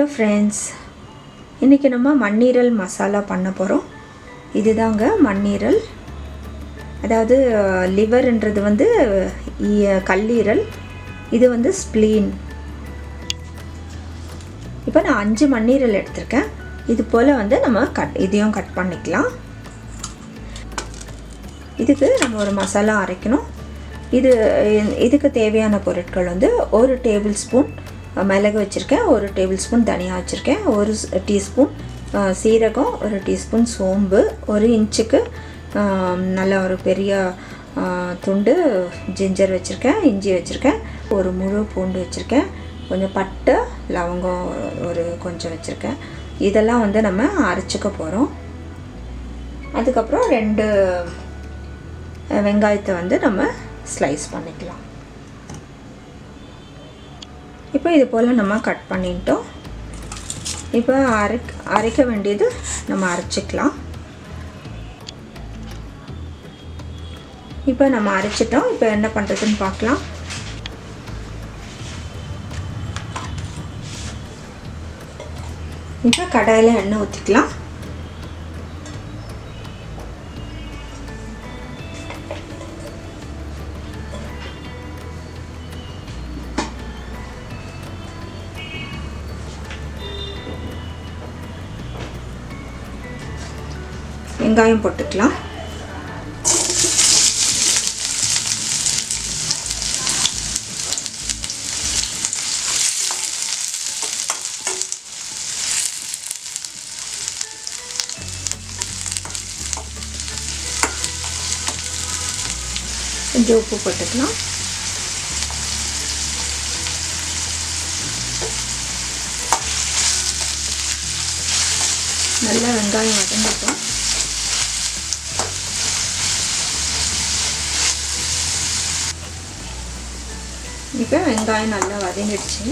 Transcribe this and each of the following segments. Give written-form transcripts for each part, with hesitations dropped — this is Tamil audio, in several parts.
ஹலோ ஃப்ரெண்ட்ஸ், இன்றைக்கி நம்ம மண்ணீரல் மசாலா பண்ண போகிறோம். இதுதாங்க மண்ணீரல். அதாவது லிவர்ன்றது வந்து கல்லீரல், இது வந்து ஸ்ப்ளீன். இப்போ நான் 5 மண்ணீரல் எடுத்திருக்கேன். இது போல் வந்து நம்ம இதையும் கட் பண்ணிக்கலாம். இதுக்கு நம்ம ஒரு மசாலா அரைக்கணும். இதுக்கு தேவையான பொருட்கள் வந்து 1 டேபிள் ஸ்பூன் மிளகு வச்சுருக்கேன், 1 டேபிள் ஸ்பூன் தனியாக வச்சுருக்கேன், 1 டீஸ்பூன் சீரகம், 1 டீஸ்பூன் சோம்பு, 1 இன்ச்சுக்கு நல்ல ஒரு பெரிய துண்டு ஜிஞ்சர் வச்சுருக்கேன், இஞ்சி வச்சுருக்கேன், ஒரு முழு பூண்டு வச்சுருக்கேன், கொஞ்சம் பட்டை லவங்கம் கொஞ்சம் வச்சுருக்கேன். இதெல்லாம் வந்து நம்ம அரைச்சிக்க போகிறோம். அதுக்கப்புறம் 2 வெங்காயத்தை வந்து நம்ம ஸ்லைஸ் பண்ணிக்கலாம். இப்போ இது போல் நம்ம கட் பண்ணிட்டோம். இப்போ அரைக்க வேண்டியது நம்ம அரைச்சிக்கலாம். இப்போ நம்ம அரைச்சிட்டோம். இப்போ என்ன பண்ணுறதுன்னு பார்க்கலாம். இப்போ கடாயில் எண்ணெய் ஊற்றிக்கலாம். வெங்காயம் போட்டுக்கலாம். கொஞ்சம் உப்பு போட்டுக்கலாம். நல்லா வெங்காயம் வதங்கட்டும். இப்போ வெங்காயம் நல்லா வதங்கிடுச்சு.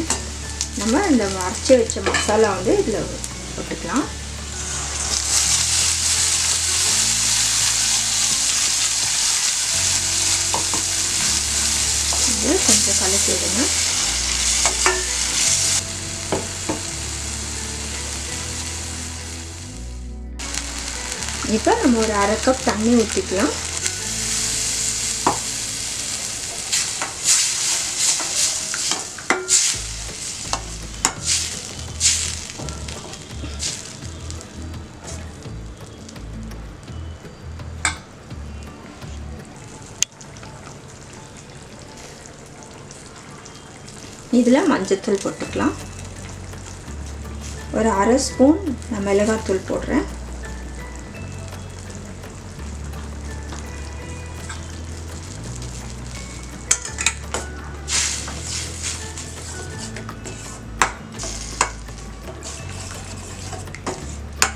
நம்ம இந்த அரைச்சி வச்ச மசாலா வந்து இதில் போட்டுக்கலாம். இது கொஞ்சம் கலக்கி விடுங்க. இப்போ நம்ம ஒரு 1/2 கப் தண்ணி ஊற்றிக்கலாம். இதில் மஞ்சத்தூள் போட்டுக்கலாம். ஒரு 1/2 ஸ்பூன் நான் மிளகாத்தூள் போடுறேன்.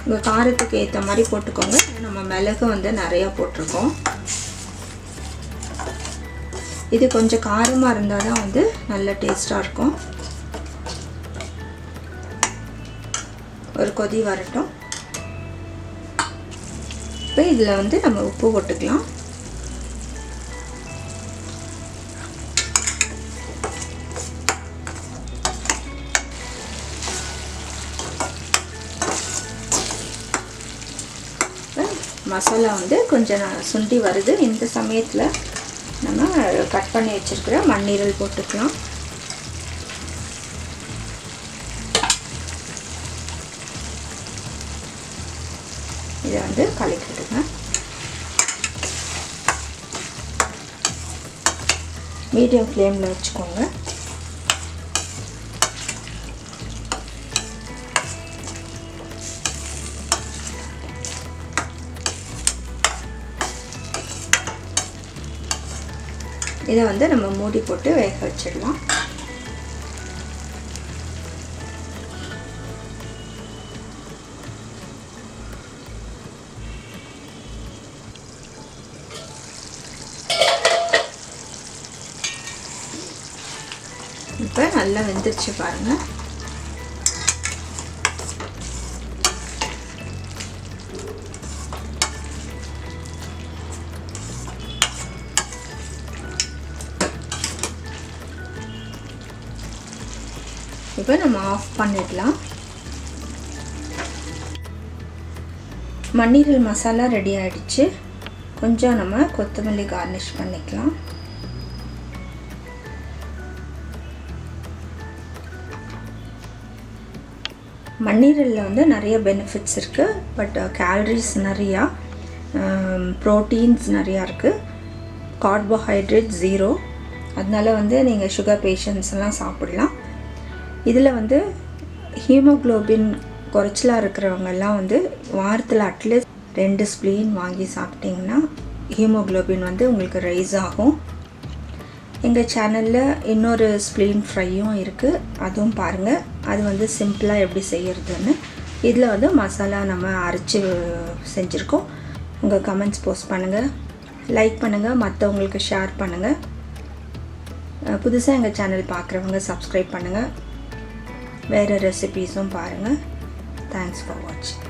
உங்கள் காரத்துக்கு ஏற்ற மாதிரி போட்டுக்கோங்க. நம்ம மிளகு வந்து நிறையா போட்டிருக்கோம். இது கொஞ்சம் காரமாக இருந்தால் தான் வந்து நல்ல டேஸ்ட்டாக இருக்கும். ஒரு கொதி வரட்டும். இப்போ இதில் வந்து நம்ம உப்பு போட்டுக்கலாம். மசாலா வந்து கொஞ்சம் சுண்டி வருது. இந்த சமயத்தில் நம்ம கட் பண்ணி வச்சுருக்கிற மண்ணீரல் போட்டுக்கலாம். இதை வந்து கலக்கிடுங்க. மீடியம் ஃப்ளேமில் வச்சுக்கோங்க. இதை வந்து நம்ம மூடி போட்டு வேக வச்சிடலாம். இப்போ நல்லா வெந்துருச்சு பாருங்கள். இப்போ நம்ம ஆஃப் பண்ணிடலாம். மண்ணீரல் மசாலா ரெடி ஆகிடுச்சு. கொஞ்சம் நம்ம கொத்தமல்லி கார்னிஷ் பண்ணிக்கலாம். மண்ணீரலில் வந்து நிறைய பெனிஃபிட்ஸ் இருக்குது. பட் கேலரிஸ் நிறையா, ப்ரோட்டீன்ஸ் நிறையா இருக்குது, கார்போஹைட்ரேட் 0. அதனால வந்து நீங்கள் சுகர் பேஷண்ட்ஸ்லாம் சாப்பிடலாம். இதில் வந்து ஹீமோக்ளோபின் குறைச்சலாக இருக்கிறவங்கெல்லாம் வந்து வாரத்தில் அட்லீஸ்ட் 2 ஸ்ப்ளீன் வாங்கி சாப்பிட்டிங்கன்னா ஹீமோக்ளோபின் வந்து உங்களுக்கு ரைஸ் ஆகும். எங்கள் சேனலில் இன்னொரு ஸ்ப்ளீன் ஃப்ரையும் இருக்குது, அதுவும் பாருங்கள். அது வந்து சிம்பிளாக எப்படி செய்கிறதுன்னு. இதில் வந்து மசாலா நம்ம அரைச்சி செஞ்சுருக்கோம். உங்கள் கமெண்ட்ஸ் போஸ்ட் பண்ணுங்கள், லைக் பண்ணுங்கள், மற்றவங்களுக்கு ஷேர் பண்ணுங்கள். புதுசாக எங்கள் சேனல் பார்க்குறவங்க சப்ஸ்கிரைப் பண்ணுங்கள். வேறு ரெசிபீஸும் பாருங்கள். தேங்க்ஸ் ஃபார் வாட்சிங்.